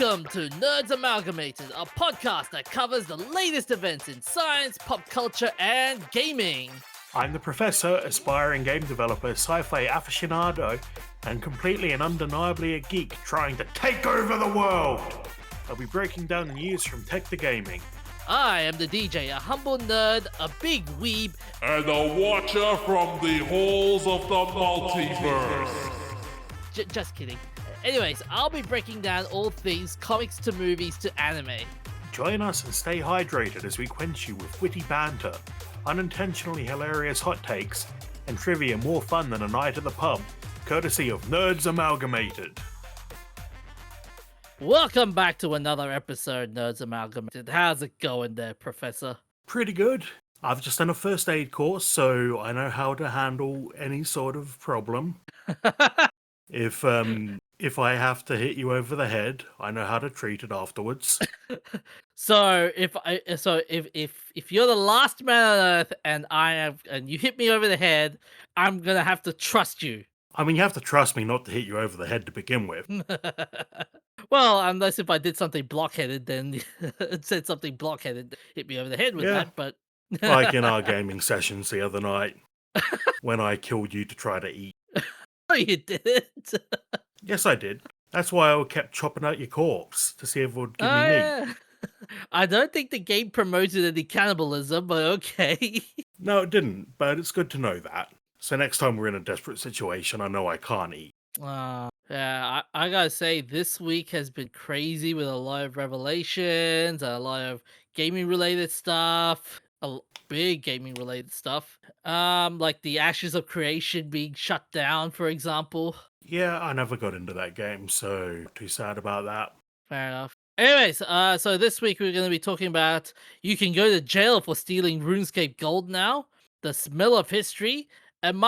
Welcome to Nerds Amalgamated, a podcast that covers the latest events in science, pop culture, and gaming. I'm the professor, aspiring game developer, sci-fi aficionado, and completely and undeniably a geek trying to take over the world. I'll be breaking down the news from tech to gaming. I am the DJ, a humble nerd, a big weeb, and a watcher from the halls of the multiverse. Just kidding. Anyways, I'll be breaking down all things comics to movies to anime. Join us and stay hydrated as we quench you with witty banter, unintentionally hilarious hot takes, and trivia more fun than a night at the pub, courtesy of Nerds Amalgamated. Welcome back to another episode, Nerds Amalgamated. How's it going there, Professor? Pretty good. I've just done a first aid course, so I know how to handle any sort of problem. If I have to hit you over the head, I know how to treat it afterwards. So if you're the last man on Earth and you hit me over the head, I'm gonna have to trust you. I mean, you have to trust me not to hit you over the head to begin with. Well, unless if I did something blockheaded, then it said something blockheaded, hit me over the head with that. But like in our gaming sessions the other night, when I killed you to try to eat. No, you didn't. Yes, I did. That's why I kept chopping out your corpse to see if it would give me meat. I don't think the game promoted any cannibalism, but okay. No, it didn't, but it's good to know that. So next time we're in a desperate situation, I know I can't eat. Yeah, I gotta say, this week has been crazy with a lot of revelations, a lot of gaming-related stuff, big gaming-related stuff. Like the Ashes of Creation being shut down, for example. Yeah, I never got into that game, so too sad about that. Fair enough. Anyways, so this week we're going to be talking about you can go to jail for stealing RuneScape gold now, the smell of history, and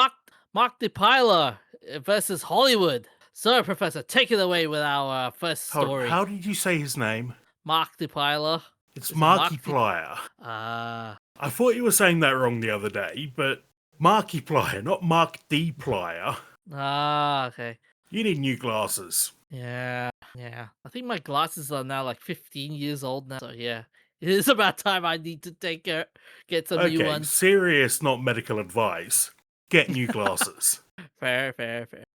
Markiplier versus Hollywood. So, Professor, take it away with our first story. How did you say his name? Markiplier. It's Markiplier. I thought you were saying that wrong the other day, but Markiplier, not Markiplier. Okay. You need new glasses. Yeah. I think my glasses are now like 15 years old now, so yeah. It is about time I need to get some new ones. Serious, not medical advice. Get new glasses. Fair.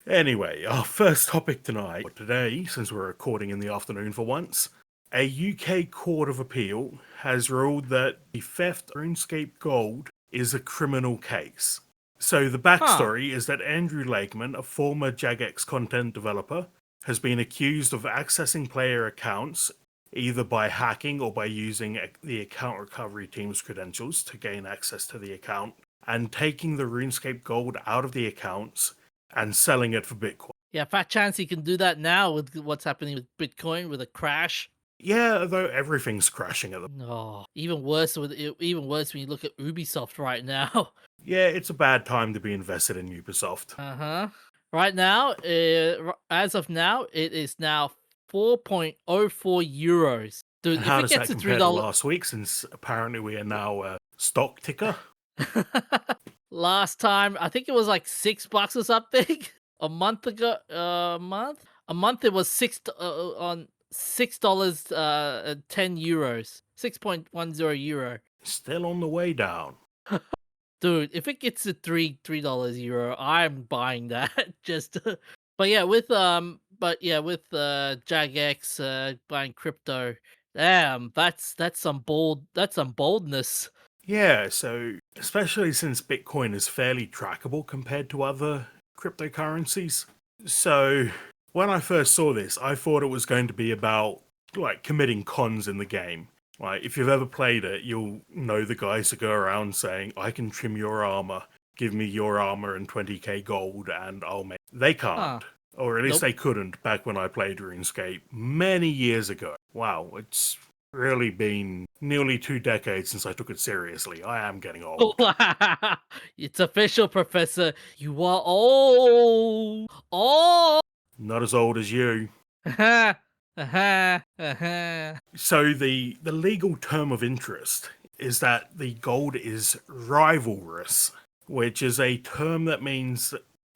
Anyway, our first topic today, since we're recording in the afternoon for once, a UK Court of Appeal has ruled that the theft of RuneScape gold is a criminal case. So the backstory is that Andrew Lakeman, a former Jagex content developer, has been accused of accessing player accounts either by hacking or by using the account recovery team's credentials to gain access to the account, and taking the RuneScape gold out of the accounts and selling it for Bitcoin. Yeah, fat chance he can do that now with what's happening with Bitcoin, with a crash. Yeah, though everything's crashing at the moment. Oh, even worse when you look at Ubisoft right now. Yeah, it's a bad time to be invested in Ubisoft. Right now, as of now, it is now 4.04 euros. Dude, and how does that compare to last week, since apparently we are now a stock ticker? Last time, I think it was like $6 or something. A month ago, a month it was $6 10 euros, 6.10 euro. Still on the way down. Dude, if it gets to $3 euro, I'm buying that. With Jagex buying crypto, damn, that's some boldness. Yeah, so especially since Bitcoin is fairly trackable compared to other cryptocurrencies. So when I first saw this, I thought it was going to be about like committing cons in the game. Like, if you've ever played it, you'll know the guys that go around saying, I can trim your armor, give me your armor and 20k gold, and I'll make... They can't. Or at least they couldn't back when I played RuneScape many years ago. Wow, it's really been nearly 2 decades since I took it seriously. I am getting old. It's official, Professor. You are old. Oh! Not as old as you. So the legal term of interest is that the gold is rivalrous, which is a term that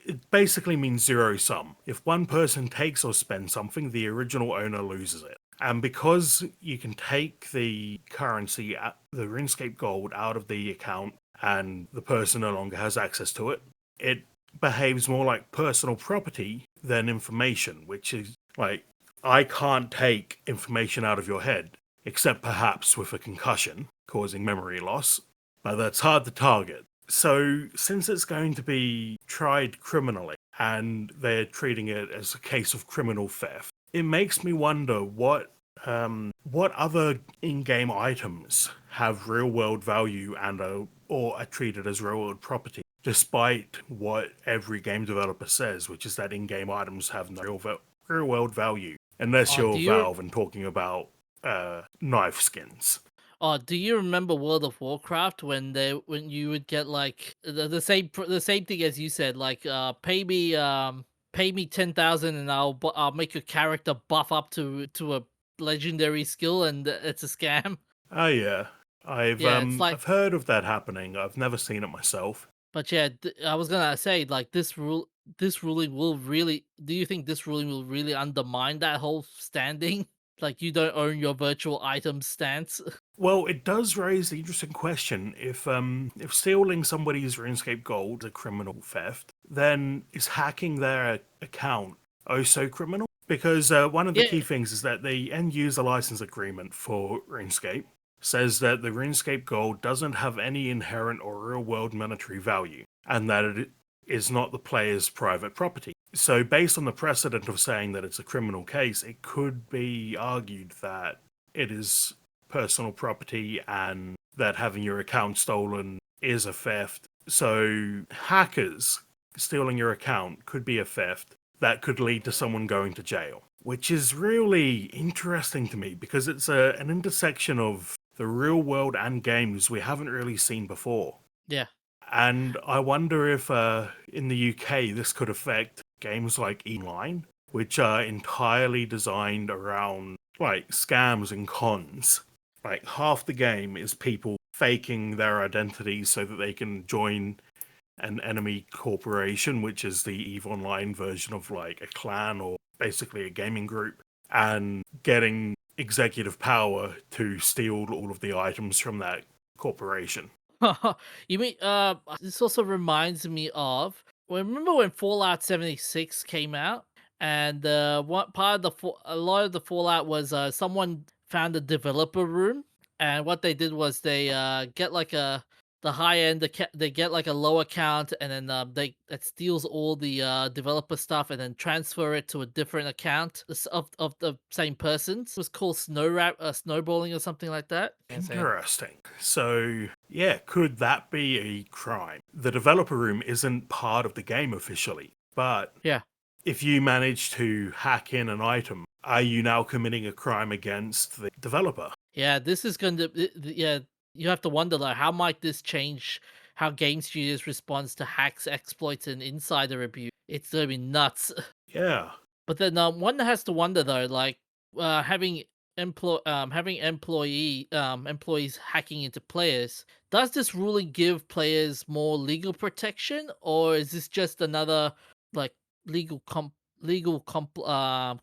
it basically means zero sum. If one person takes or spends something, the original owner loses it. And because you can take the currency, the RuneScape gold, out of the account and the person no longer has access to it, it behaves more like personal property than information, which is like, I can't take information out of your head, except perhaps with a concussion causing memory loss, but that's hard to target. So, since it's going to be tried criminally and they're treating it as a case of criminal theft, it makes me wonder what other in-game items have real-world value and or are treated as real-world property, despite what every game developer says, which is that in-game items have no real-world value, unless Do you're you Valve and talking about knife skins. do you remember World of Warcraft when you would get like the same thing as you said, like pay me 10,000 and I'll make your character buff up to a legendary skill, and it's a scam. Oh yeah, Yeah, it's like, I've heard of that happening. I've never seen it myself. but yeah, I was gonna say, like, this ruling will really. Do you think this ruling will really undermine that whole standing? Like, you don't own your virtual items stance. Well, it does raise the interesting question: if stealing somebody's RuneScape gold is a criminal theft, then is hacking their account also criminal? Because one of the Yeah, key things is that the end user license agreement for RuneScape says that the RuneScape gold doesn't have any inherent or real world monetary value, and that it is not the player's private property. So, based on the precedent of saying that it's a criminal case, it could be argued that it is personal property and that having your account stolen is a theft. So, hackers stealing your account could be a theft that could lead to someone going to jail, which is really interesting to me because it's an intersection of the real world and games we haven't really seen before. yeah. And I wonder if in the UK this could affect games like Online, which are entirely designed around like scams and cons. Like half the game is people faking their identities so that they can join an enemy corporation, which is the EVE Online version of like a clan or basically a gaming group, and getting executive power to steal all of the items from that corporation. You mean this also reminds me of, remember when Fallout 76 came out, and what part of a lot of the Fallout was someone found a developer room, and what they did was they get like the high end they get like a low account, and then they that steals all the developer stuff and then transfer it to a different account of the same person. It was called snowballing or something like that. Interesting. So, yeah, could that be a crime? The developer room isn't part of the game officially, but Yeah. if you manage to hack in an item, are you now committing a crime against the developer? Yeah, this is going to yeah, you have to wonder, like, how might this change how game studios responds to hacks, exploits, and insider abuse. It's gonna be nuts. Yeah. But then one has to wonder though, like, having employees hacking into players, does this ruling give players more legal protection, or is this just another like legal comp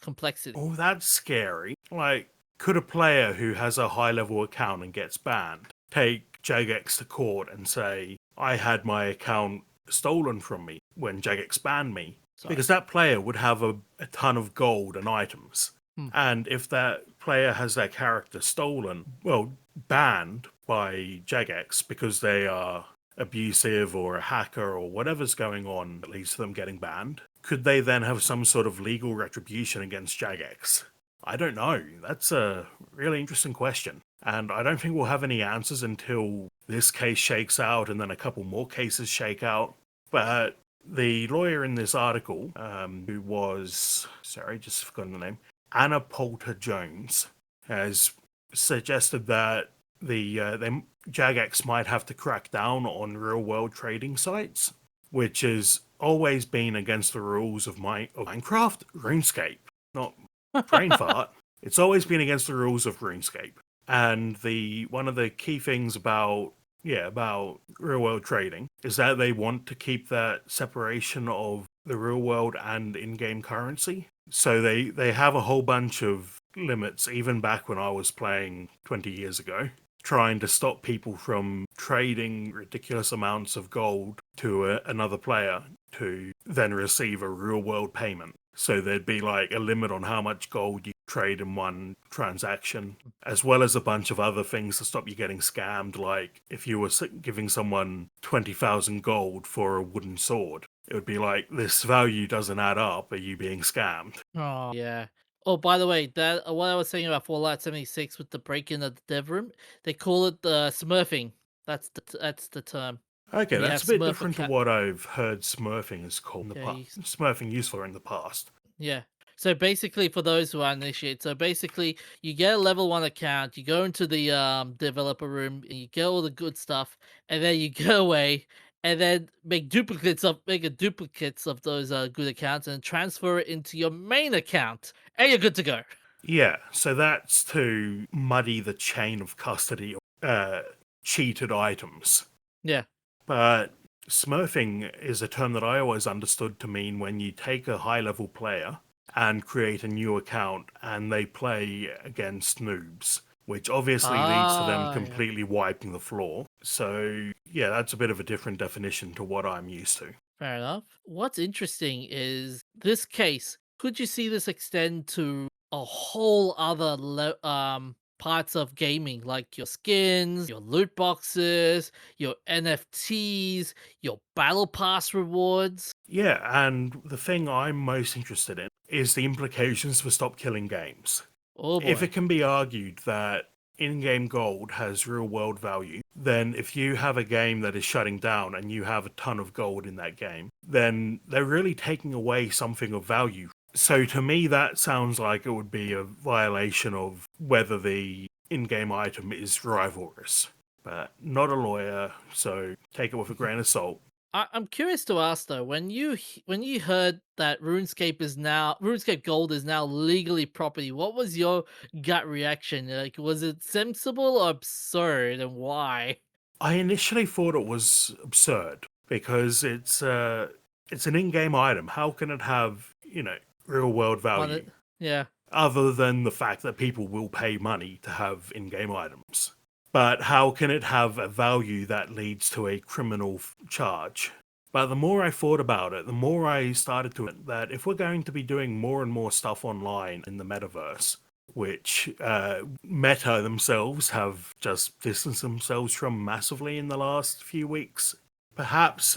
complexity? Oh, that's scary. Like, could a player who has a high level account and gets banned take Jagex to court and say, I had my account stolen from me when Jagex banned me? Sorry. Because that player would have a ton of gold and items. Hmm. And if that player has their character stolen, well, banned by Jagex because they are abusive or a hacker or whatever's going on that leads to them getting banned, could they then have some sort of legal retribution against Jagex? I don't know. That's a really interesting question. And I don't think we'll have any answers until this case shakes out and then a couple more cases shake out. But the lawyer in this article, who was, sorry, just forgotten the name, Anna Poulter Jones, has suggested that the Jagex might have to crack down on real-world trading sites, which has always been against the rules of Minecraft, RuneScape, not brain fart. It's always been against the rules of RuneScape. And one of the key things about real world trading is that they want to keep that separation of the real world and in-game currency. So they have a whole bunch of limits, even back when I was playing 20 years ago, trying to stop people from trading ridiculous amounts of gold to another player to then receive a real world payment. So there'd be like a limit on how much gold you trade in one transaction, as well as a bunch of other things to stop you getting scammed. Like if you were giving someone 20,000 gold for a wooden sword, it would be like, this value doesn't add up. Are you being scammed? Oh, yeah. Oh, by the way, that what I was saying about Fallout 76 with the break-in of the dev room, they call it smurfing. That's the term. Okay, When you that's have a bit Smurf different to account. what I've heard smurfing is called in the Yeah, past. Smurfing used for in the past. yeah. So basically, for those who are initiated, so basically, you get a level 1 account, you go into the developer room, and you get all the good stuff, and then you go away, and then make a duplicates of those good accounts, and transfer it into your main account, and you're good to go. Yeah, so that's to muddy the chain of custody of cheated items. Yeah. But smurfing is a term that I always understood to mean when you take a high level player and create a new account and they play against noobs, which obviously leads to them Yeah. completely wiping the floor. So, yeah, that's a bit of a different definition to what I'm used to. Fair enough. What's interesting is this case. Could you see this extend to a whole other parts of gaming, like your skins, your loot boxes, your NFTs, your battle pass rewards? Yeah, and the thing I'm most interested in is the implications for stop killing games. Oh If boy. it can be argued that in game gold has real world value, then if you have a game that is shutting down and you have a ton of gold in that game, then they're really taking away something of value. So to me, that sounds like it would be a violation of whether the in game item is rivalrous. But not a lawyer, so take it with a grain of salt. I'm curious to ask though, when you heard that RuneScape Gold is now legally property, what was your gut reaction? Like, was it sensible or absurd, and why? I initially thought it was absurd because it's an in-game item. How can it have, real world value Yeah. other than the fact that people will pay money to have in-game items? But how can it have a value that leads to a criminal charge? But the more I thought about it, the more I started to that if we're going to be doing more and more stuff online in the metaverse, which Meta themselves have just distanced themselves from massively in the last few weeks. Perhaps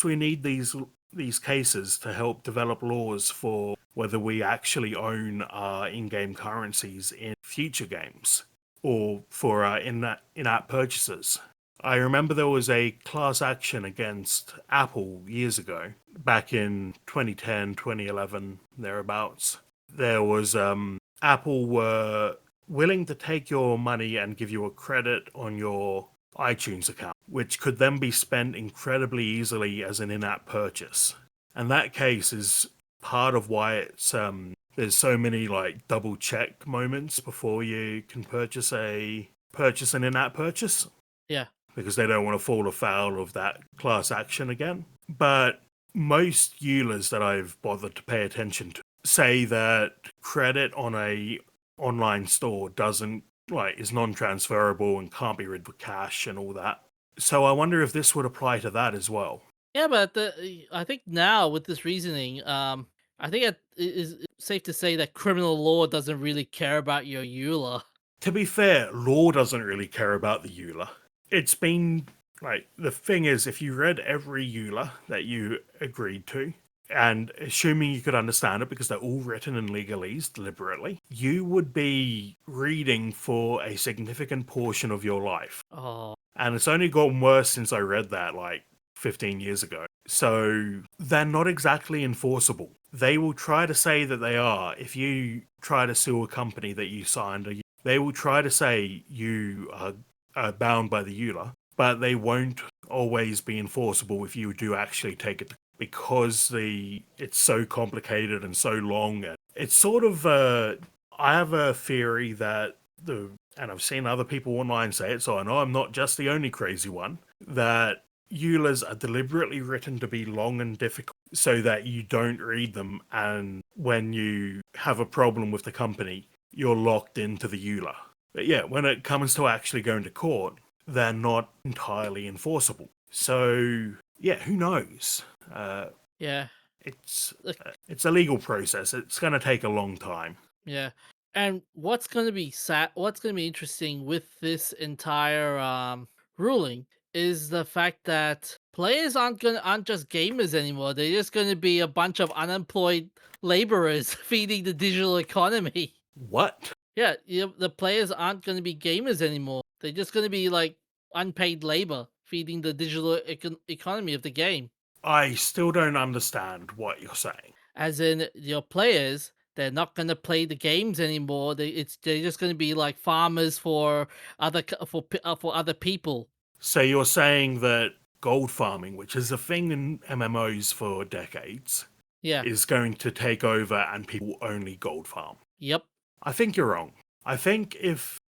we need these cases to help develop laws for whether we actually own our in-game currencies in future games or for our in-app purchases. I remember there was a class action against Apple years ago, back in 2010, 2011, thereabouts. There was Apple were willing to take your money and give you a credit on your iTunes account, which could then be spent incredibly easily as an in-app purchase. And that case is part of why it's there's so many like double check moments before you can purchase an in-app purchase Yeah. because they don't want to fall afoul of that class action again. But most EULAs that I've bothered to pay attention to say that credit on a online store is non-transferable and can't be rid with cash and all that. So I wonder if this would apply to that as well. Yeah, but I think now with this reasoning, I think it is safe to say that criminal law doesn't really care about your EULA. To be fair, law doesn't really care about the EULA. It's been the thing is, if you read every EULA that you agreed to, and assuming you could understand it because they're all written in legalese deliberately, you would be reading for a significant portion of your life. Oh, And it's only gotten worse since I read that 15 years ago. So they're not exactly enforceable. They will try to say that they are. If you try to sue a company that you signed, they will try to say you are bound by the EULA, but they won't always be enforceable if you do actually take it because it's so complicated and so long. And it's sort of I have a theory that and I've seen other people online say it, so I know I'm not just the only crazy one, that EULAs are deliberately written to be long and difficult so that you don't read them, and when you have a problem with the company, you're locked into the EULA. But yeah, when it comes to actually going to court, they're not entirely enforceable. So yeah, who knows? Yeah. It's Like, it's a legal process. It's going to take a long time. yeah. And what's going to be what's going to be interesting with this entire ruling is the fact that players aren't just gamers anymore. They're just going to be a bunch of unemployed laborers feeding the digital economy. What? Yeah, the players aren't going to be gamers anymore. They're just going to be like unpaid labor feeding the digital economy of the game. I still don't understand what you're saying. As in, your players, they're not going to play the games anymore. They're just going to be like farmers for for other people. So you're saying that gold farming, which is a thing in MMOs for decades, Yeah. is going to take over and people only gold farm. Yep. I think you're wrong. I think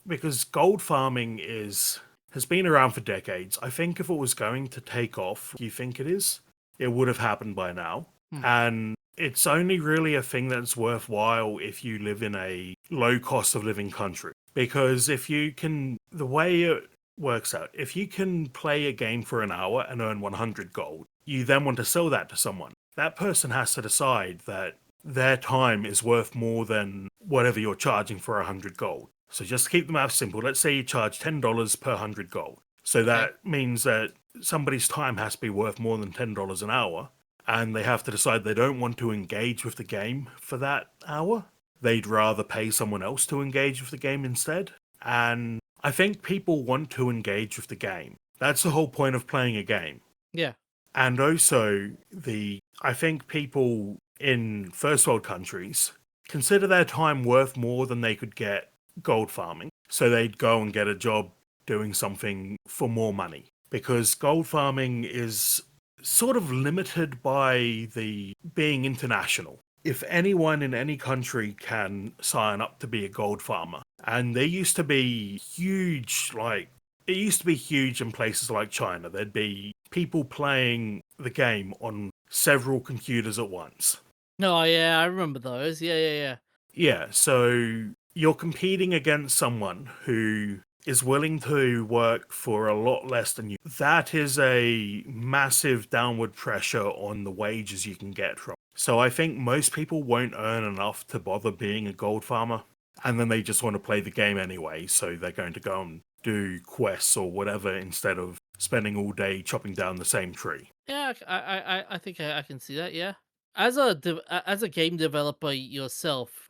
because gold farming has been around for decades, I think if it was going to take off, you think it is, it would have happened by now. Hmm. And it's only really a thing that's worthwhile if you live in a low cost of living country. Because the way it works out, if you can play a game for an hour and earn 100 gold, you then want to sell that to someone. That person has to decide that their time is worth more than whatever you're charging for 100 gold. So just to keep the math simple, let's say you charge $10 per 100 gold. So that means that somebody's time has to be worth more than $10 an hour, and they have to decide they don't want to engage with the game for that hour. They'd rather pay someone else to engage with the game instead. And I think people want to engage with the game. That's the whole point of playing a game. Yeah. And also, I think people in first world countries consider their time worth more than they could get gold farming. So they'd go and get a job doing something for more money. Because gold farming is sort of limited by the being international. If anyone in any country can sign up to be a gold farmer, and there used to be huge, it used to be huge in places like China. There'd be people playing the game on several computers at once. No, yeah, I remember those. Yeah. Yeah, so you're competing against someone who is willing to work for a lot less than you. That is a massive downward pressure on the wages you can get from. So I think most people won't earn enough to bother being a gold farmer, and then they just want to play the game anyway, so they're going to go and do quests or whatever instead of spending all day chopping down the same tree. Yeah, I think I can see that. Yeah. As a game developer yourself,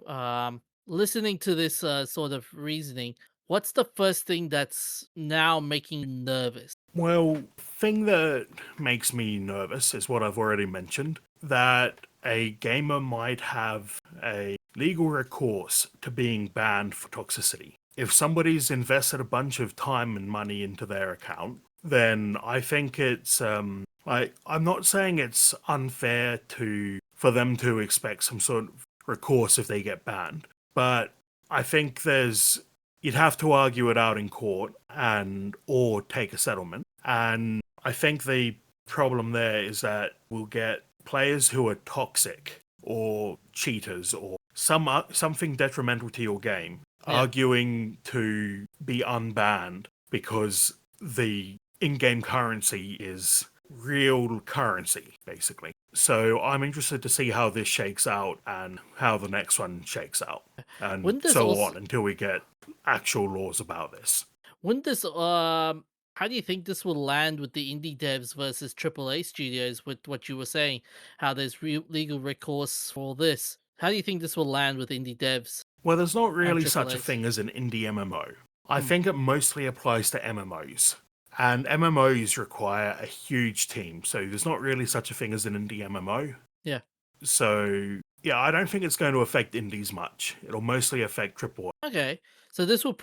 listening to this sort of reasoning, what's the first thing that's now making you nervous? Well, thing that makes me nervous is what I've already mentioned, that a gamer might have a legal recourse to being banned for toxicity. If somebody's invested a bunch of time and money into their account, then I think it's I'm not saying it's unfair for them to expect some sort of recourse if they get banned, but I think you'd have to argue it out in court or take a settlement. And I think the problem there is that we'll get players who are toxic or cheaters or something detrimental to your game arguing to be unbanned because the in-game currency is real currency, basically. So I'm interested to see how this shakes out and how the next one shakes out, and Wouldn't this so also on until we get actual laws about this. wouldn't this how do you think this will land with the indie devs versus AAA studios with what you were saying? How there's legal recourse for this. How do you think this will land with indie devs Well, there's not and really such a AAAs? thing as an indie MMO. I Hmm. think it mostly applies to MMOs. And MMOs require a huge team, so there's not really such a thing as an indie MMO. Yeah. So, yeah, I don't think it's going to affect indies much. It'll mostly affect AAA. Okay. So this will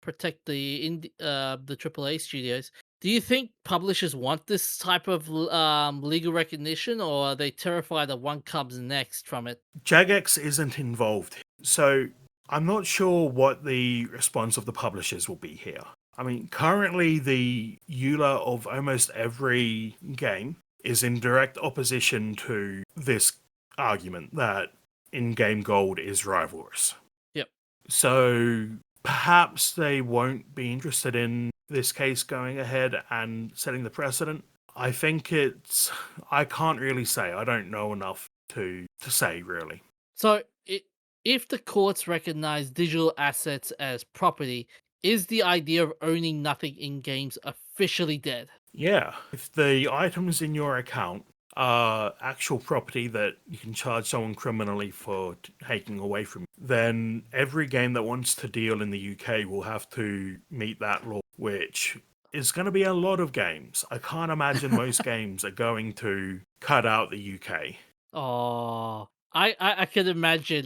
protect the AAA studios. Do you think publishers want this type of legal recognition, or are they terrified that one comes next from it? Jagex isn't involved, so I'm not sure what the response of the publishers will be here. I mean, currently the EULA of almost every game is in direct opposition to this argument that in-game gold is rivalrous. Yep. So perhaps they won't be interested in this case going ahead and setting the precedent. I think I can't really say. I don't know enough to say, really. So, if the courts recognize digital assets as property, is the idea of owning nothing in games officially dead? Yeah, if the items in your account are actual property that you can charge someone criminally for taking away from you, then every game that wants to deal in the UK will have to meet that law, which is going to be a lot of games. I can't imagine most games are going to cut out the UK. Oh, I could imagine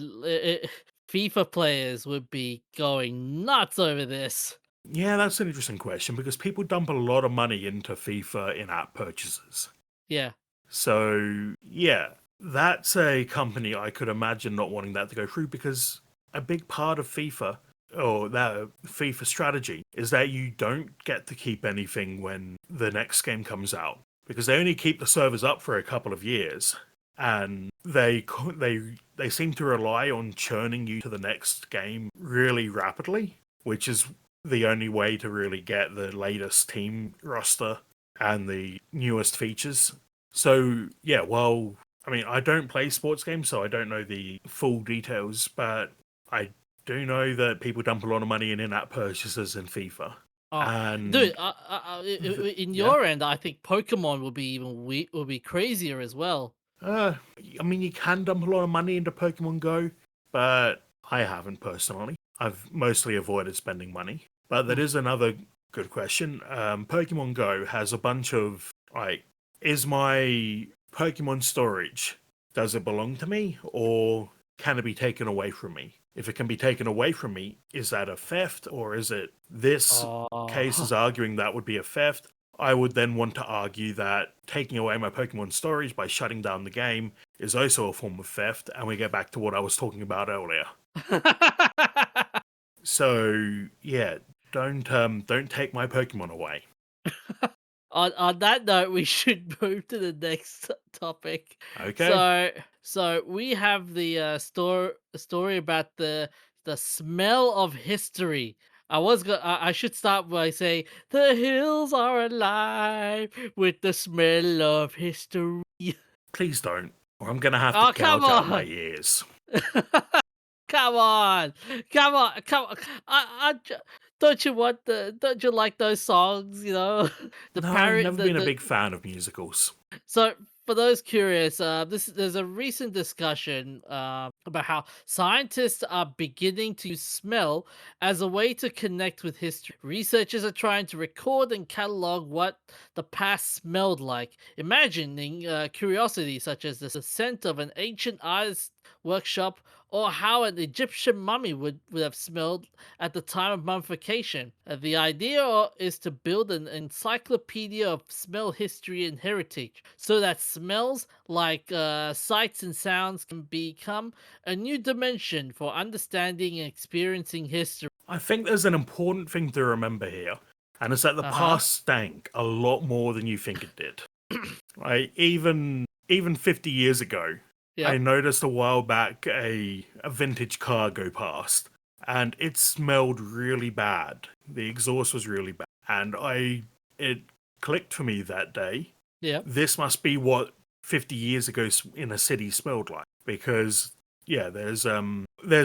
FIFA players would be going nuts over this. Yeah, that's an interesting question because people dump a lot of money into FIFA in-app purchases. Yeah. So, yeah, that's a company I could imagine not wanting that to go through because a big part of FIFA or that FIFA strategy is that you don't get to keep anything when the next game comes out because they only keep the servers up for a couple of years and they seem to rely on churning you to the next game really rapidly, which is the only way to really get the latest team roster and the newest features. So, yeah, well, I mean, I don't play sports games, so I don't know the full details, but I do know that people dump a lot of money in in-app purchases in FIFA. Oh, And dude, in yeah, your end, I think Pokemon will be will be crazier as well. I mean, you can dump a lot of money into Pokemon Go, but I haven't personally. I've mostly avoided spending money. But that Hmm. is another good question. Pokemon Go has a bunch of, like, is my Pokemon storage, does it belong to me or can it be taken away from me? If it can be taken away from me, is that a theft or is it this case Oh, is arguing that would be a theft? I would then want to argue that taking away my Pokemon storage by shutting down the game is also a form of theft, and we get back to what I was talking about earlier. So yeah, don't take my Pokemon away. on that note, we should move to the next topic. Okay? So we have the story about the smell of history. I should start by saying the hills are alive with the smell of history. Please don't, or I'm gonna have to Oh, come gouge out my on! ears. Come on, come on, come on! Don't you want Don't you like those songs? You know, the No, parrot, never been a big fan of musicals. So, for those curious, there's a recent discussion about how scientists are beginning to use smell as a way to connect with history. Researchers are trying to record and catalog what the past smelled like, imagining curiosities such as the scent of an ancient artist's workshop or how an Egyptian mummy would have smelled at the time of mummification. The idea is to build an encyclopedia of smell history and heritage so that smells like sights and sounds can become a new dimension for understanding and experiencing history. I think there's an important thing to remember here, and it's that the Uh huh. past stank a lot more than you think it did. Like even 50 years ago, I Yep. noticed a while back a vintage car go past, and it smelled really bad. The exhaust was really bad, and it clicked for me that day. Yep. This must be what 50 years ago in a city smelled like, because yeah, there's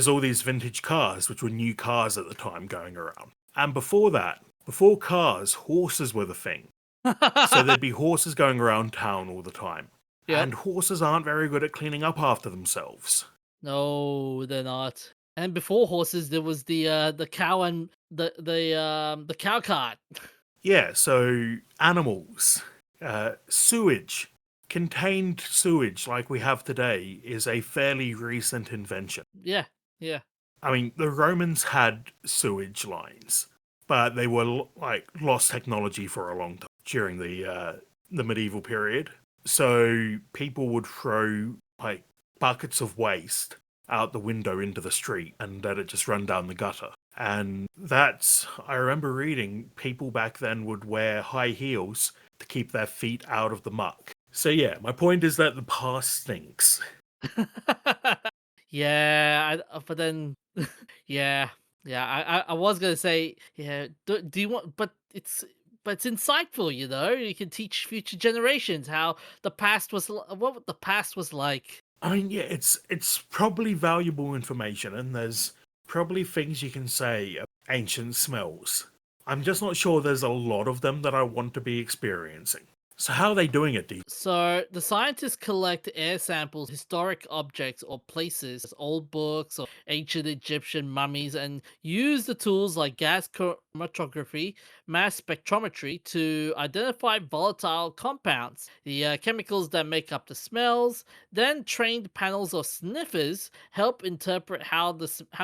all these vintage cars, which were new cars at the time going around, and before that, before cars, horses were the thing. So there'd be horses going around town all the time. Yep. And horses aren't very good at cleaning up after themselves. No, they're not. And before horses, there was the cow and the cow cart. Yeah, so animals, sewage, contained sewage like we have today is a fairly recent invention. Yeah. Yeah. I mean, the Romans had sewage lines, but they were like lost technology for a long time during the medieval period. So people would throw like buckets of waste out the window into the street and let it just run down the gutter. And I remember reading, people back then would wear high heels to keep their feet out of the muck. So yeah, my point is that the past stinks. Yeah, but then, yeah, yeah. I was gonna say, yeah. Do you want? But it's insightful, you know. You can teach future generations how the past was, what the past was like. I mean, yeah, it's probably valuable information, and there's probably things you can say about ancient smells. I'm just not sure there's a lot of them that I want to be experiencing. So how are they doing it, D? So the scientists collect air samples, historic objects or places, old books or ancient Egyptian mummies, and use the tools like gas chromatography, mass spectrometry to identify volatile compounds, the chemicals that make up the smells. Then trained panels or sniffers help interpret how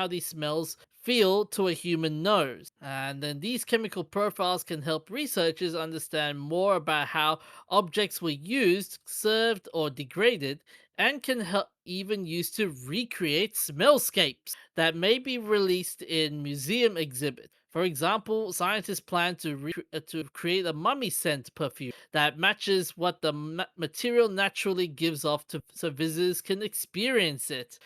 these smells feel to a human nose. And then these chemical profiles can help researchers understand more about how objects were used, served, or degraded, and can help even used to recreate smellscapes that may be released in museum exhibits. For example, scientists plan to create a mummy scent perfume that matches what the material naturally gives off so visitors can experience it.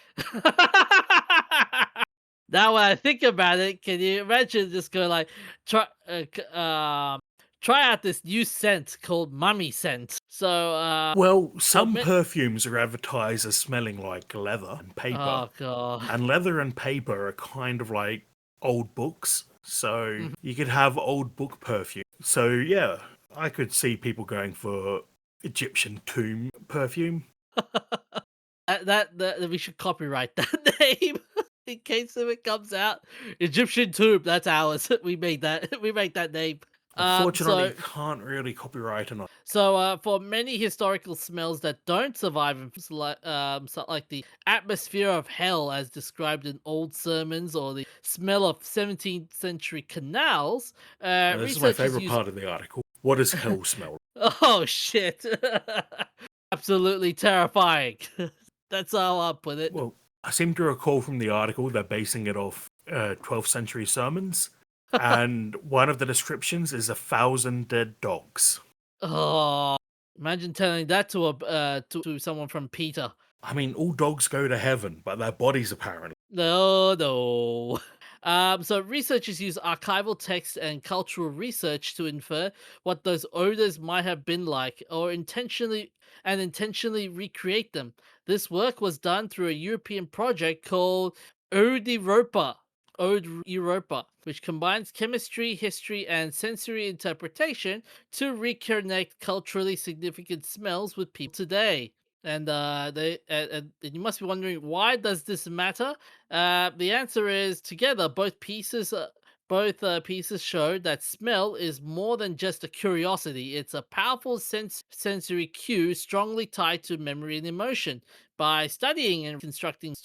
Now, when I think about it, can you imagine just go like try try out this new scent called mummy scent? So, Well, for some me, perfumes are advertised as smelling like leather and paper, oh god, and leather and paper are kind of like old books. So Mhm. you could have old book perfume. So yeah, I could see people going for Egyptian tomb perfume. That we should copyright that name in case if it comes out. Egyptian tomb, that's ours. We made that. We make that name. Unfortunately, you So can't really copyright an. For many historical smells that don't survive, like the atmosphere of hell, as described in old sermons, or the smell of 17th century canals, This is my researchers favorite use. part of the article. What does hell smell? Oh shit! Absolutely terrifying. That's how I'll put it. Well, I seem to recall from the article they're basing it off 12th century sermons, and one of the descriptions is 1,000 dead dogs. Oh, imagine telling that to to someone from Peter. I mean, all dogs go to heaven, but their bodies apparently. No, no. So researchers use archival text and cultural research to infer what those odors might have been like, or intentionally recreate them. This work was done through a European project called Ode Europa, which combines chemistry, history, and sensory interpretation to reconnect culturally significant smells with people today. And you must be wondering, why does this matter? The answer is, together both pieces show that smell is more than just a curiosity. It's a powerful sensory cue strongly tied to memory and emotion. By studying and constructing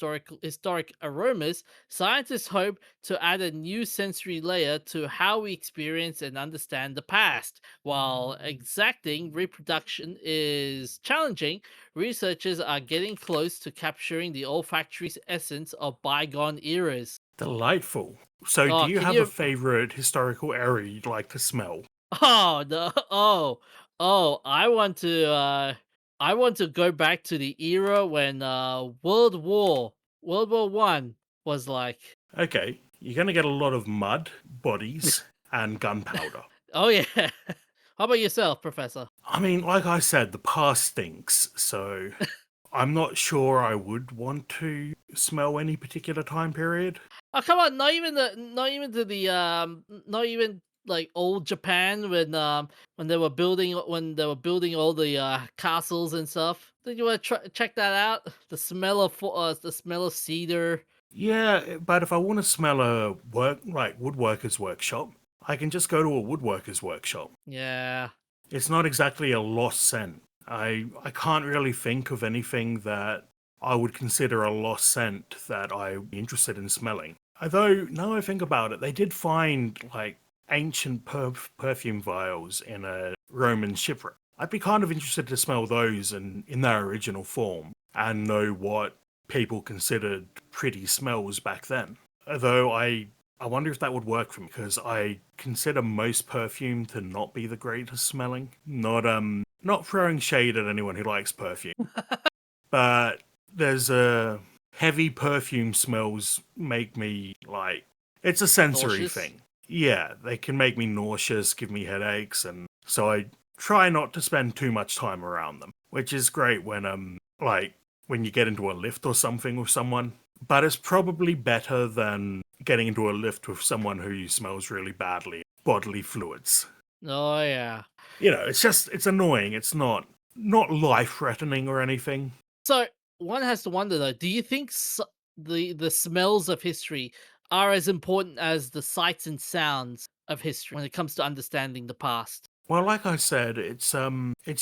historic aromas, scientists hope to add a new sensory layer to how we experience and understand the past. While exacting reproduction is challenging, researchers are getting close to capturing the olfactory essence of bygone eras. Delightful. So, do Oh, you can have a you? favorite historical area you'd like to smell? Oh, no. Oh, I want to go back to the era when World War I was like. Okay, you're going to get a lot of mud, bodies, and gunpowder. Oh yeah. How about yourself, Professor? I mean, like I said, the past stinks, so I'm not sure I would want to smell any particular time period. Oh come on, not even to the not even like old Japan when they were building all the castles and stuff. Did you want to check that out? The smell of cedar. Yeah, but if I want to smell a woodworker's workshop, I can just go to a woodworker's workshop. Yeah. It's not exactly a lost scent. I can't really think of anything that I would consider a lost scent that I'd be interested in smelling. Although, now I think about it, they did find like ancient perfume vials in a Roman shipwreck. I'd be kind of interested to smell those in their original form and know what people considered pretty smells back then. Although I I wonder if that would work for me because I consider most perfume to not be the greatest smelling. Not throwing shade at anyone who likes perfume, but there's a heavy perfume smells make me like it's a sensory Nauseous? thing. Yeah, they can make me nauseous, give me headaches, and so I try not to spend too much time around them, which is great when you get into a lift or something with someone. But it's probably better than getting into a lift with someone who smells really badly, bodily fluids. Oh yeah. It's annoying. It's not life threatening or anything. So one has to wonder though, do you think the smells of history are as important as the sights and sounds of history when it comes to understanding the past? Well, like I said, it's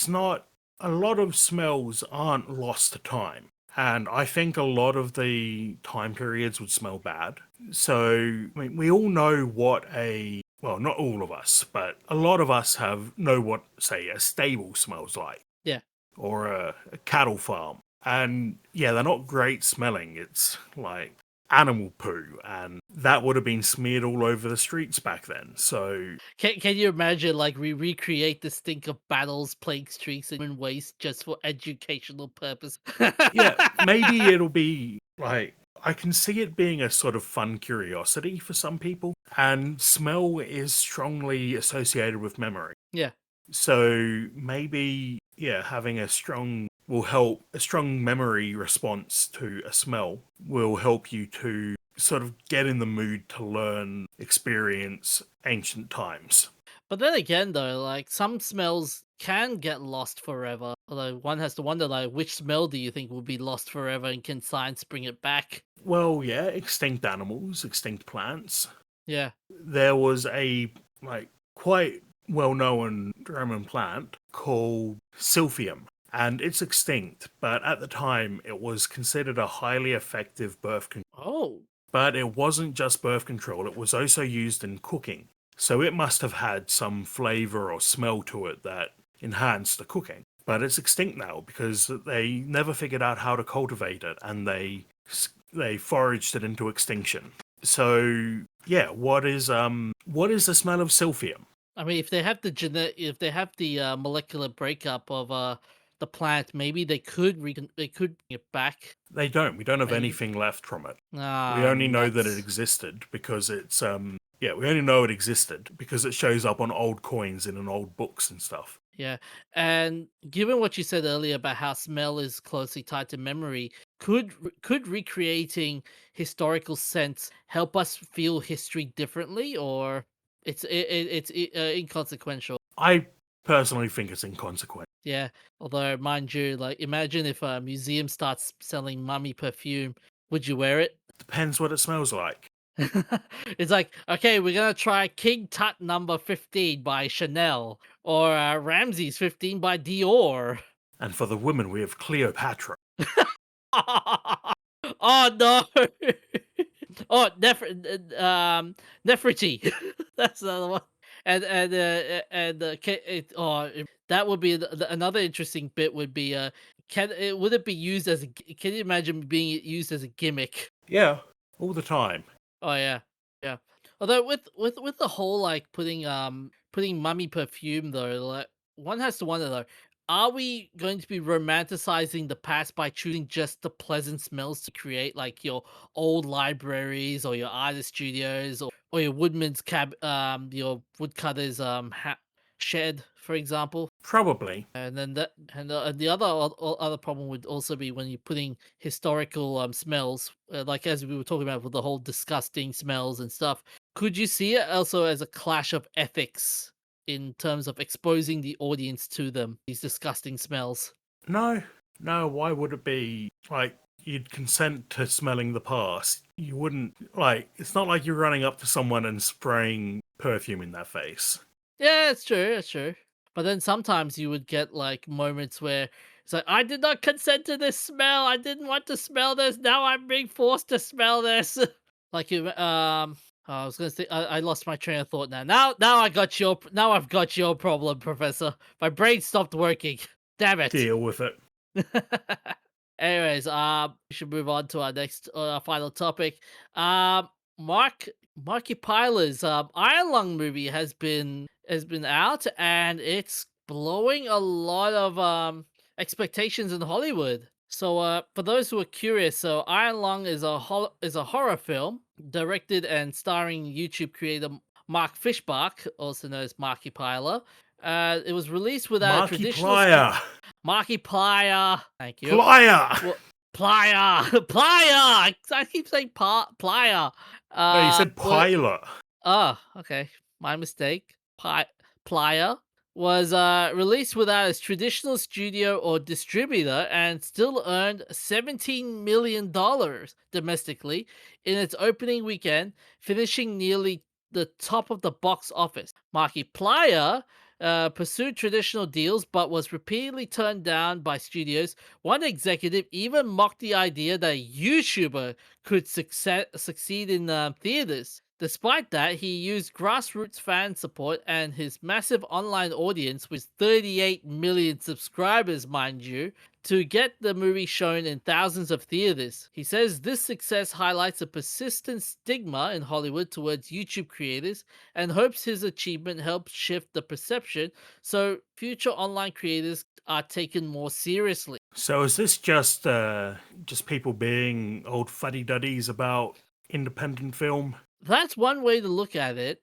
not a lot of smells aren't lost to time. And I think a lot of the time periods would smell bad. So, I mean, we all know well, not all of us, but a lot of us know what, say, a stable smells like Yeah. or a cattle farm. And yeah, they're not great smelling. It's like animal poo, and that would have been smeared all over the streets back then. So Can you imagine like we recreate the stink of battles, plague streaks, and human waste just for educational purpose? yeah, maybe it'll be like I can see it being a sort of fun curiosity for some people, and smell is strongly associated with memory. Yeah. So maybe, yeah, having a strong memory response to a smell will help you to sort of get in the mood to experience ancient times. But then again, though, like some smells can get lost forever. Although one has to wonder, like, which smell do you think will be lost forever, and can science bring it back? Well, yeah, extinct animals, extinct plants. Yeah. There was a quite well-known German plant called Silphium, and it's extinct, but at the time it was considered a highly effective birth control. Oh. But it wasn't just birth control, it was also used in cooking. So it must have had some flavor or smell to it that enhanced the cooking. But it's extinct now because they never figured out how to cultivate it, and they foraged it into extinction. So yeah, what is the smell of silphium? I mean, if they have the molecular breakup of the plant, maybe they could bring it back. They don't. We don't have Maybe. anything left from it. We Ah, only know that it nuts. existed because we only know it existed because it shows up on old coins and in old books and stuff. Yeah, and given what you said earlier about how smell is closely tied to memory, could recreating historical sense help us feel history differently, or it's inconsequential? I personally think it's inconsequential. Yeah, although mind you, like imagine if a museum starts selling mummy perfume, would you wear it? Depends what it smells like. It's like, okay, we're gonna try King Tut number 15 by Chanel, or Ramses 15 by Dior. And for the women, we have Cleopatra. Oh no! Oh, Nefertiti. That's another one. That would be another interesting bit. Would be would it be used as can you imagine being used as a gimmick? Yeah, all the time. Oh yeah, yeah. Although with the whole like putting mummy perfume though, like one has to wonder though, are we going to be romanticizing the past by choosing just the pleasant smells to create like your old libraries or your artist studios or your your woodcutter's shed, for example? Probably. And then the other problem would also be when you're putting historical smells, like as we were talking about with the whole disgusting smells and stuff. Could you see it also as a clash of ethics in terms of exposing the audience to these disgusting smells? No, no, why would it be? Like, you'd consent to smelling the past. You wouldn't, it's not like you're running up to someone and spraying perfume in their face. Yeah, it's true. It's true. But then sometimes you would get like moments where it's like, I did not consent to this smell. I didn't want to smell this. Now I'm being forced to smell this. Like I was gonna say I lost my train of thought now. Now I've got your problem, Professor. My brain stopped working. Damn it. Deal with it. Anyways, we should move on to our next, final topic. Markiplier's Iron Lung movie has been out, and it's blowing a lot of expectations in Hollywood. So for those who are curious, so Iron Lung is a horror film directed and starring YouTube creator Mark Fishbach, also known as Markiplier. It was released without a traditional Markiplier. Markiplier. Thank you. Plier. Well, Plier, Plier. I keep saying Plier. No, you said Well, pilot. okay, my mistake. Plier was released without its traditional studio or distributor and still earned $17 million domestically in its opening weekend, finishing nearly the top of the box office. Markiplier pursued traditional deals but was repeatedly turned down by studios. One executive even mocked the idea that a YouTuber could succeed in theaters. Despite that, he used grassroots fan support and his massive online audience, with 38 million subscribers, mind you, to get the movie shown in thousands of theaters. He says this success highlights a persistent stigma in Hollywood towards YouTube creators and hopes his achievement helps shift the perception so future online creators are taken more seriously. So is this just people being old fuddy-duddies about independent film? That's one way to look at it.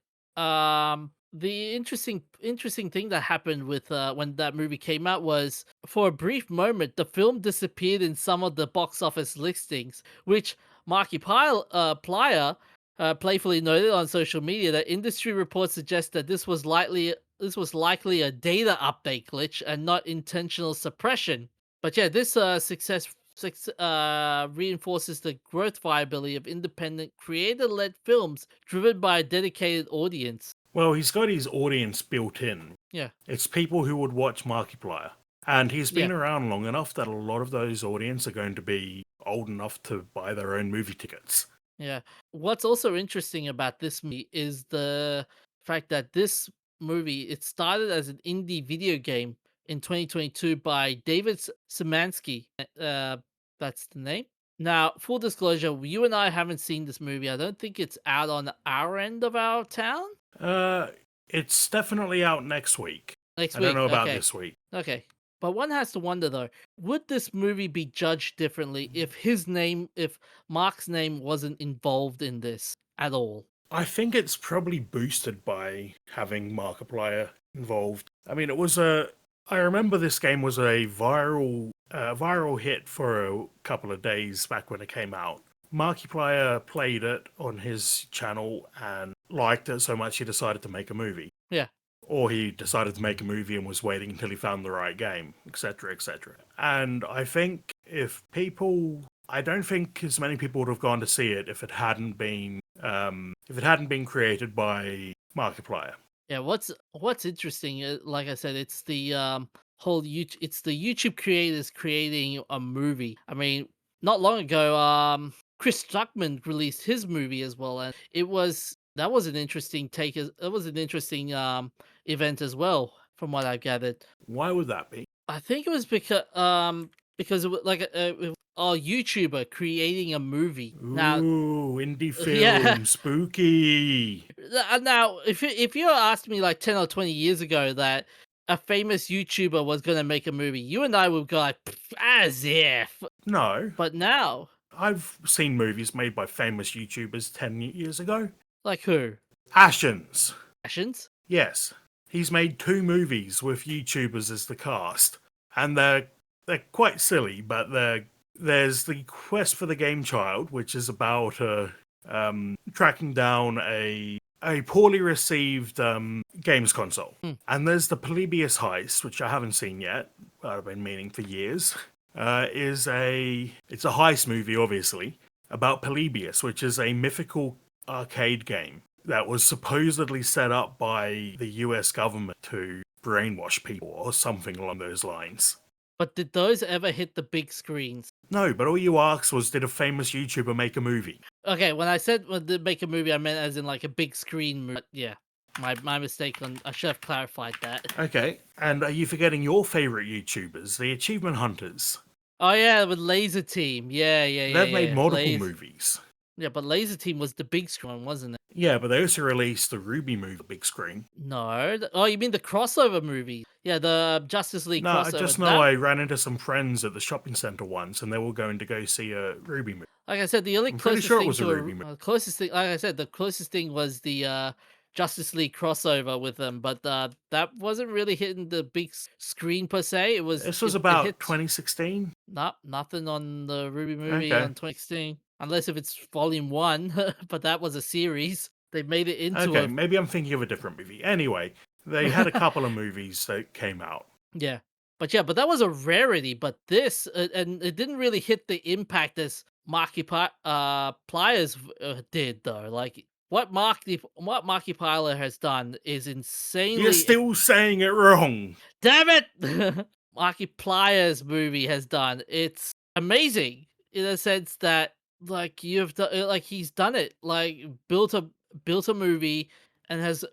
The interesting thing that happened with when that movie came out was, for a brief moment, the film disappeared in some of the box office listings, which Plyer playfully noted on social media that industry reports suggest that this was likely a data update glitch and not intentional suppression. But yeah, this reinforces the growth viability of independent creator-led films driven by a dedicated audience. Well, he's got his audience built in. Yeah, It's people who would watch Markiplier. And he's been yeah, around long enough that a lot of those audience are going to be old enough to buy their own movie tickets. yeah. What's also interesting about this movie is the fact that this movie, it started as an indie video game in 2022 by David Szymanski. That's the name. Now, full disclosure, you and I haven't seen this movie. I don't think it's out on our end of our town. Uh, it's definitely out next week. Next I don't week. know about Okay. this week. Okay. But one has to wonder though, would this movie be judged differently if Mark's name wasn't involved in this at all? I think it's probably boosted by having Markiplier involved. I mean, I remember this game was a viral hit for a couple of days back when it came out. Markiplier played it on his channel and liked it so much he decided to make a movie. Yeah. Or he decided to make a movie and was waiting until he found the right game, etc., etc. And I think I don't think as many people would have gone to see it if it hadn't been created by Markiplier. Yeah, what's interesting, like I said, it's the it's the YouTube creators creating a movie. I mean, not long ago, Chris Stuckman released his movie as well, and that was an interesting event as well, from what I gathered. Why would that be? I think it was because it was like a YouTuber creating a movie. Now, Ooh, indie film, yeah. spooky. Now, if you asked me like 10 or 20 years ago that a famous YouTuber was gonna make a movie, you and I would go like, "Pff, as if." No, But now, I've seen movies made by famous YouTubers 10 years ago. like who? Ashens. Ashes? Yes. He's made 2 movies with YouTubers as the cast. And they're quite silly, but there's the Quest for the Game Child, which is about tracking down a poorly received games console. And there's the Polybius Heist, which I haven't seen yet, but I've been meaning for years. It's a heist movie, obviously, about Polybius, which is a mythical arcade game that was supposedly set up by the US government to brainwash people or something along those lines. But did those ever hit the big screens? No, but all you asked was, did a famous YouTuber make a movie? Okay, when I said when they make a movie, I meant as in like a big screen movie. Yeah, my mistake. I should have clarified that. Okay, and are you forgetting your favorite YouTubers, the Achievement Hunters? Oh yeah, with Laser Team. Yeah. They've made multiple Laser- movies. Yeah, but Laser Team was the big screen, wasn't it? Yeah, but they also released the Ruby movie big screen. No. Oh, you mean the crossover movie? Yeah, the Justice League No, I crossover. just know I ran into some friends at the shopping center once, and they were going to go see a Ruby movie. Like I said, the only I'm pretty closest sure it thing was a to Ruby movie. closest thing, like I said, the closest thing was the Justice League crossover with them, but that wasn't really hitting the big screen per se. This was It about hit 2016. nothing on the Ruby movie Okay. on 2016, unless if it's Volume One, but that was a series. They made it into Okay, a maybe I'm thinking of a different movie. Anyway, they had a couple of movies that came out. yeah, but that was a rarity. But this and it didn't really hit the impact as Pliers did though. Like what Markiplier has done is You're insanely. still saying it wrong. Damn it! Markiplier's movie has done. It's amazing in a sense that like you've done, like he's done it. Like built a movie and has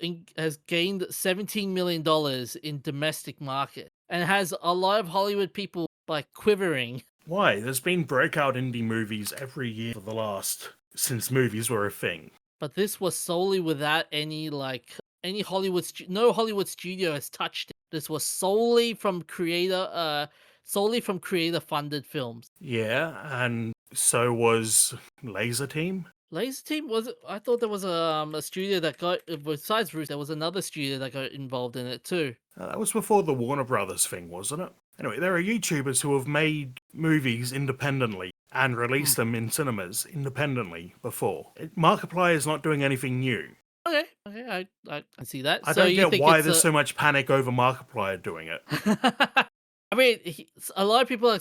gained $17 million in domestic market and has a lot of Hollywood people like quivering. Why? There's been breakout indie movies every year for the last since movies were a thing. But this was solely without any no Hollywood studio has touched it. This was solely from creator funded films. Yeah, and so was Laser Team. Laser Team was I thought there was a studio that got besides Roost there was another studio that got involved in it too. That was before the Warner Brothers thing, wasn't it? Anyway, there are YouTubers who have made movies independently and released them in cinemas independently before. Markiplier is not doing anything new. Okay, I can see that. I So don't you get think why it's there's so much panic over Markiplier doing it. I mean, a lot of people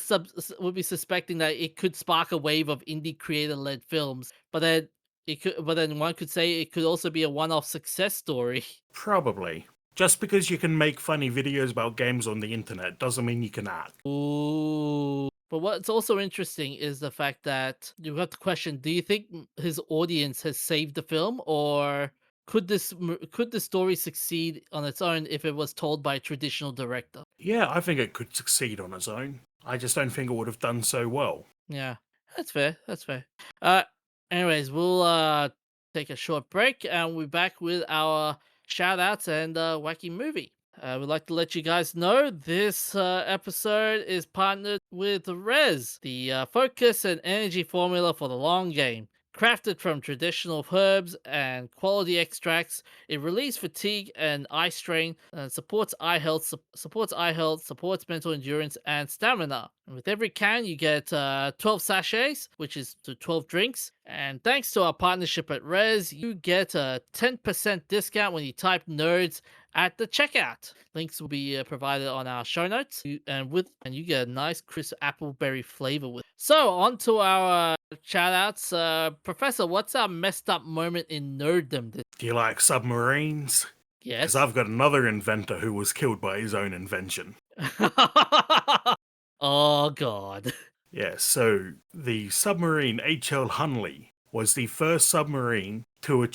would be suspecting that it could spark a wave of indie creator-led films, but then one could say it could also be a one-off success story. Probably. Just because you can make funny videos about games on the internet doesn't mean you can act. Ooh. But what's also interesting is the fact that you have to question: do you think his audience has saved the film, or could the story succeed on its own if it was told by a traditional director? Yeah, I think it could succeed on its own. I just don't think it would have done so well. Yeah, that's fair. That's fair. Anyways, we'll take a short break and we're back with our shout outs and wacky movie. We'd like to let you guys know this episode is partnered with Res, the focus and energy formula for the long game. Crafted from traditional herbs and quality extracts, it relieves fatigue and eye strain, and supports eye health, supports mental endurance and stamina. And with every can, you get 12 sachets, which is to 12 drinks. And thanks to our partnership at Res, you get a 10% discount when you type nerds at the checkout. Links will be provided on our show notes, and you get a nice crisp appleberry flavor with. So on to our shout outs. Professor, what's our messed up moment in nerddom? Do you like submarines? Yes. Because I've got another inventor who was killed by his own invention. Oh god. Yeah, so the submarine H.L. Hunley was the first submarine to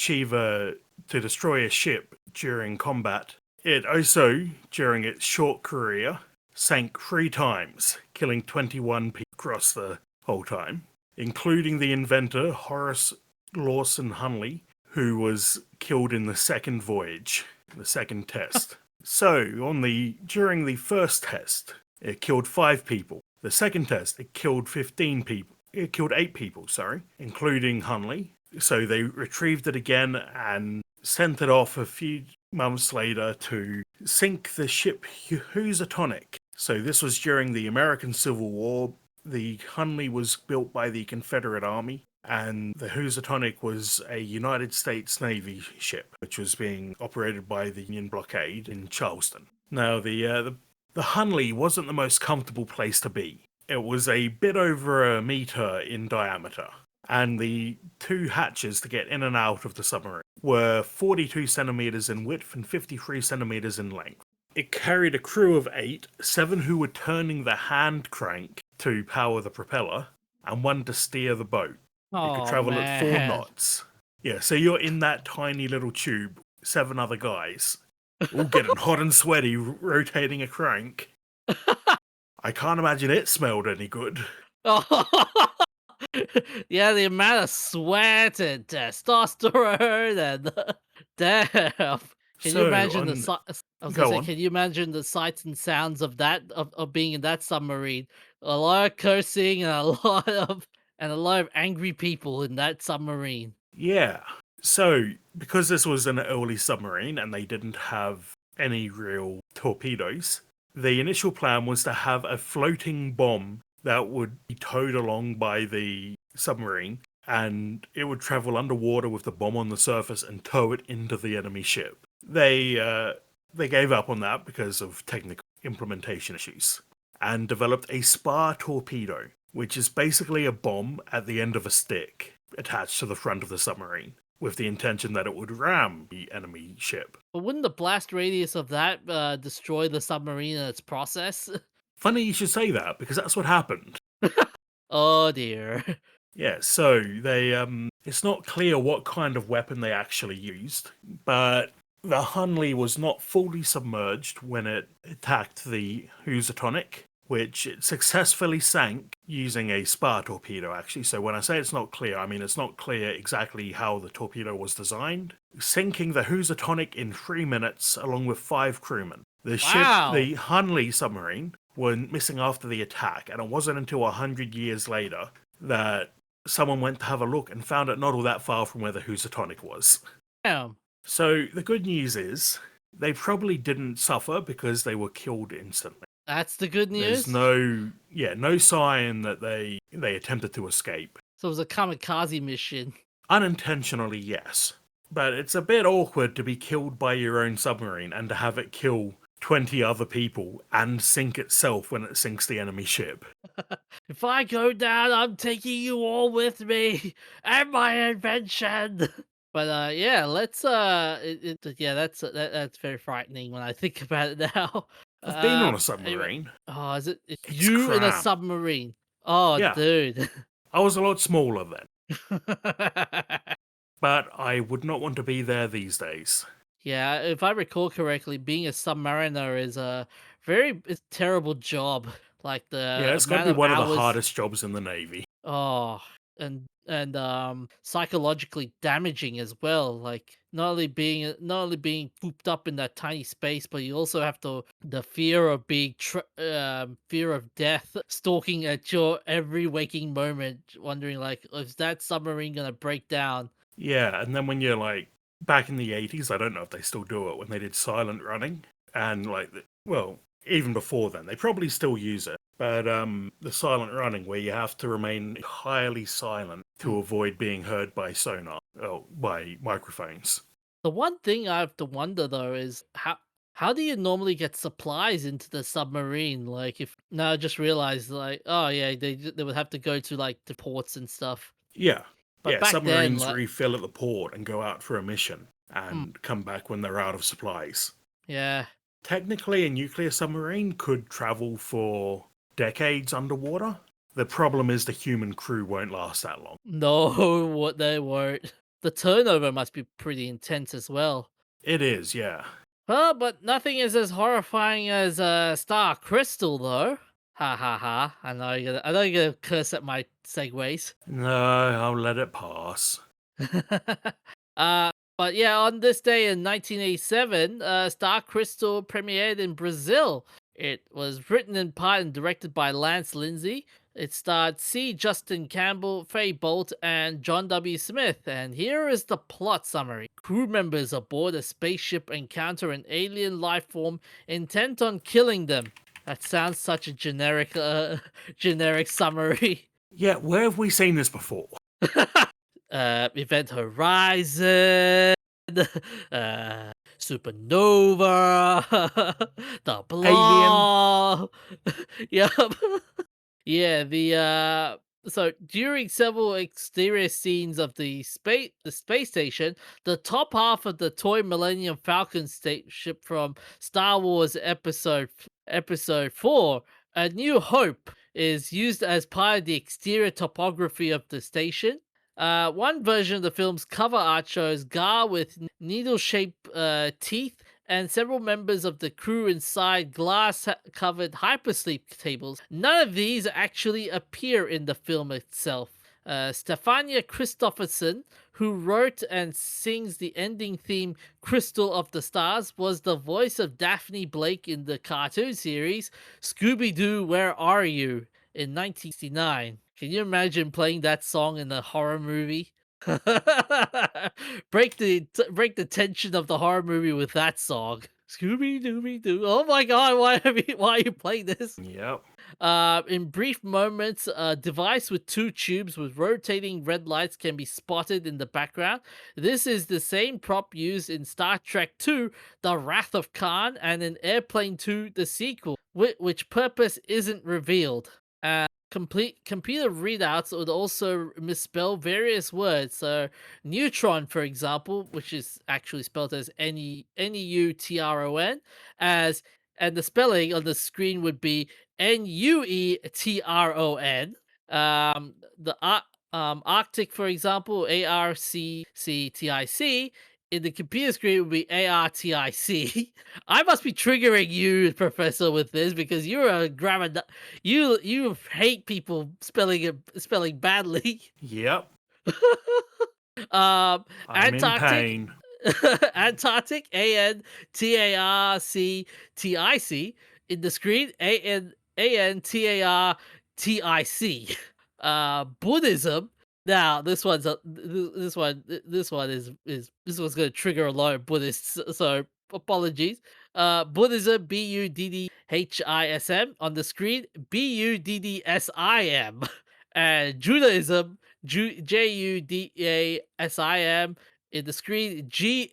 destroy a ship during combat. It also, during its short career, sank 3 times, killing 21 people across the whole time, including the inventor Horace Lawson Hunley, who was killed in the second voyage, the second test. So, during the first test, it killed 5 people. The second test, it killed 15 people. It killed 8 people, including Hunley. So they retrieved it again and sent it off a few months later to sink the ship Housatonic. So this was during the American Civil War. The Hunley was built by the Confederate Army, and the Housatonic was a United States Navy ship, which was being operated by the Union blockade in Charleston. Now, the Hunley wasn't the most comfortable place to be. It was a bit over a meter in diameter, and the 2 hatches to get in and out of the submarine were 42 centimeters in width and 53 centimeters in length. It carried a crew of 8, 7 who were turning the hand crank to power the propeller, and 1 to steer the boat. It could travel at 4 knots. Yeah, so you're in that tiny little tube, 7 other guys, all getting hot and sweaty, rotating a crank. I can't imagine it smelled any good. Yeah, the amount of sweat and testosterone and damn. Can you So imagine the on, si- I was gonna go say, on. can you imagine the sights and sounds of of being in that submarine? A lot of cursing and a lot of angry people in that submarine. Yeah. So because this was an early submarine and they didn't have any real torpedoes, the initial plan was to have a floating bomb that would be towed along by the submarine and it would travel underwater with the bomb on the surface and tow it into the enemy ship. They gave up on that because of technical implementation issues and developed a spar torpedo, which is basically a bomb at the end of a stick attached to the front of the submarine with the intention that it would ram the enemy ship. But wouldn't the blast radius of that destroy the submarine in its process? Funny you should say that because that's what happened. Oh dear. Yeah, so it's not clear what kind of weapon they actually used, but the Hunley was not fully submerged when it attacked the Housatonic, which it successfully sank using a spar torpedo, actually. So when I say it's not clear, I mean it's not clear exactly how the torpedo was designed, sinking the Housatonic in 3 minutes along with 5 crewmen. Wow. The Hunley submarine, were missing after the attack, and it wasn't until 100 years later that someone went to have a look and found it not all that far from where the Housatonic was. Damn. So the good news is they probably didn't suffer because they were killed instantly. That's the good There's news. no sign that they attempted to escape. So it was a kamikaze mission. Unintentionally, yes. But it's a bit awkward to be killed by your own submarine and to have it kill 20 other people and sink itself when it sinks the enemy ship. If I go down, I'm taking you all with me and my invention. But yeah, let's yeah, that's very frightening when I think about it now. I've been on a Anyway, submarine. oh, is it? It's It's you in a cramped. submarine? Oh, Yeah, dude. I was a lot smaller then, but I would not want to be there these days. Yeah, if I recall correctly, being a submariner is a it's a terrible job. Like Yeah, the it's got to amount be of one of the hours. hardest jobs in the Navy. Oh, and psychologically damaging as well. Like not only being cooped up in that tiny space, but you also have the fear of being fear of death stalking at your every waking moment, wondering like, is that submarine gonna break down? Yeah, and then when you're like back in the 80s, I don't know if they still do it when they did silent running, and like, well, even before then, they probably still use it. But the silent running, where you have to remain entirely silent Hmm. to avoid being heard by sonar, oh, by microphones. The one thing I have to wonder though is how do you normally get supplies into the submarine? Like if now I just realized like, oh yeah, they would have to go to like the ports and stuff. Yeah, But yeah, back then, submarines like, refill at the port and go out for a mission hmm, and come back when they're out of supplies. yeah, Technically, a nuclear submarine could travel for decades underwater. The problem is the human crew won't last that long. no, what they won't. The turnover must be pretty intense as well. It is, yeah. Well, but nothing is as horrifying as Star Crystal, though. Ha ha ha! I know you're gonna curse at my segues. No, I'll let it pass. uh, but yeah, on this day in 1987, Star Crystal premiered in Brazil. It was written in part and directed by Lance Lindsay. It starred C. Justin Campbell, Faye Bolt, and John W. Smith. And here is the plot summary. Crew members aboard a spaceship encounter an alien life form intent on killing them. That sounds such a generic, generic summary. Yeah, where have we seen this before? Event Horizon, Supernova, the Alien? Blob. Yep. Yeah, so during several exterior scenes of the space station, the top half of the toy Millennium Falcon spaceship from Star Wars episode 4, A New Hope, is used as part of the exterior topography of the station. One version of the film's cover art shows Gar with needle-shaped teeth and several members of the crew inside glass-covered hypersleep tables. None of these actually appear in the film itself. Stefania Christopherson, who wrote and sings the ending theme Crystal of the Stars, was the voice of Daphne Blake in the cartoon series Scooby Doo, Where Are You? In 1969. Can you imagine playing that song in a horror movie? Break the tension of the horror movie with that song. Scooby Dooby Doo. Oh my god, why are you playing this? Yep. In brief moments, a device with two tubes with rotating red lights can be spotted in the background. This is the same prop used in Star Trek II, The Wrath of Khan, and in Airplane 2, the sequel, which purpose isn't revealed. Complete computer readouts would also misspell various words. So, neutron, for example, which is actually spelled as Neutron, as and the spelling on the screen would be Nuetron. Arctic, for example, Arctic, in the computer screen would be Artic. I must be triggering you, Professor, with this because you're a grammar. You hate people spelling badly. Yep. um, I'm in Antarctic. pain. Antarctic, Antarctic, in the screen, Antartic. Buddhism. Now this one's gonna trigger a lot of Buddhists, so apologies. Buddhism, Buddhism on the screen, Buddsim, and Judaism, Judasim in the screen, Judisum.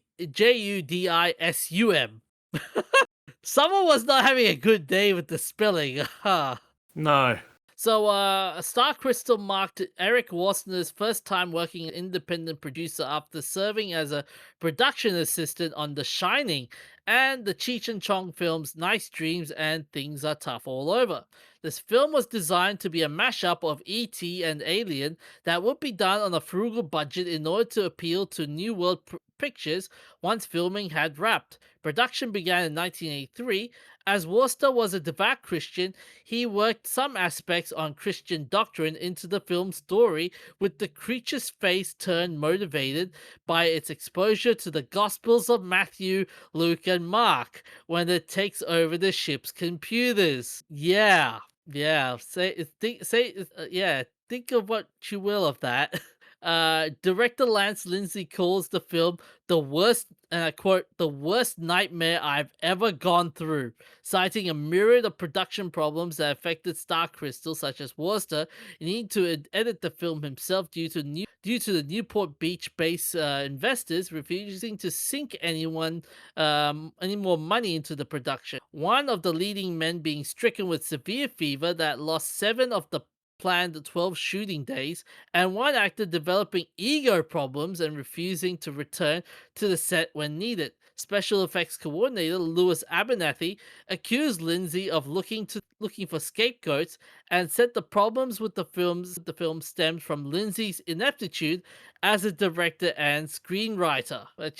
Someone was not having a good day with the spelling. No. So, Star Crystal marked Eric Wasner's first time working an independent producer after serving as a production assistant on The Shining and the Cheech and Chong films Nice Dreams and Things Are Tough All Over. This film was designed to be a mashup of E.T. and Alien that would be done on a frugal budget in order to appeal to New World Pictures once filming had wrapped. Production began in 1983. As Worcester was a devout Christian, he worked some aspects on Christian doctrine into the film's story, with the creature's face turned motivated by its exposure to the Gospels of Matthew, Luke, and Mark when it takes over the ship's computers. Yeah, think of what you will of that. Director Lance Lindsay calls the film the worst, and I quote, the worst nightmare I've ever gone through, citing a myriad of production problems that affected Star Crystal, such as Worcester needing to edit the film himself due to the Newport Beach-based investors refusing to sink any more money into the production. One of the leading men being stricken with severe fever that lost 7 of the planned 12 shooting days, and one actor developing ego problems and refusing to return to the set when needed. Special effects coordinator Louis Abernathy accused Lindsay of looking for scapegoats and said the problems with the film stemmed from Lindsay's ineptitude as a director and screenwriter. But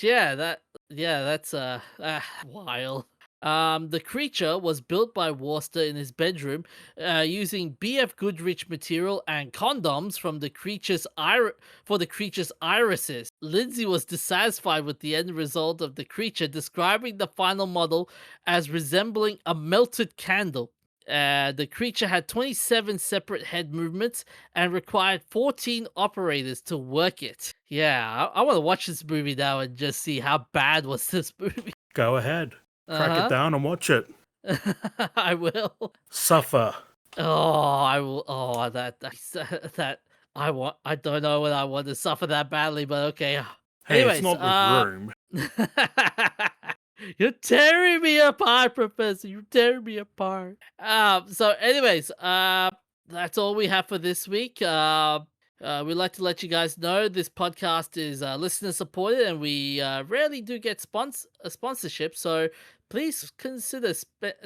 that's wild. The creature was built by Worcester in his bedroom using BF Goodrich material and condoms from the creature's irises. Lindsay was dissatisfied with the end result of the creature, describing the final model as resembling a melted candle. The creature had 27 separate head movements and required 14 operators to work it. Yeah, I want to watch this movie now and just see how bad was this movie. Go ahead. Crack it down and watch it. I will. Suffer. Oh, I will. Oh, that I want. I don't know whether I want to suffer that badly, but okay. Hey, Anyways, it's not the room. You're tearing me apart, Professor. You're tearing me apart. So anyways, that's all we have for this week. We'd like to let you guys know this podcast is listener supported, and we rarely do get sponsorship. So please consider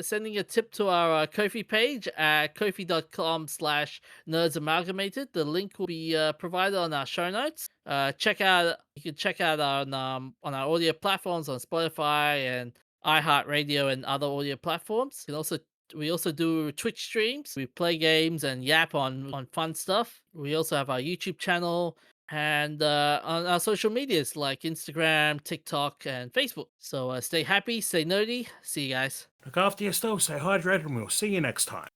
sending a tip to our Ko-fi page at kofi.com/nerdsamalgamated. The link will be provided on our show notes. You can check out on our audio platforms on Spotify and iHeartRadio and other audio platforms. You can also We also do Twitch streams. We play games and yap on fun stuff. We also have our YouTube channel and on our social medias like Instagram, TikTok, and Facebook. So stay happy, stay nerdy. See you guys. Look after yourself, stay hydrated, and we'll see you next time.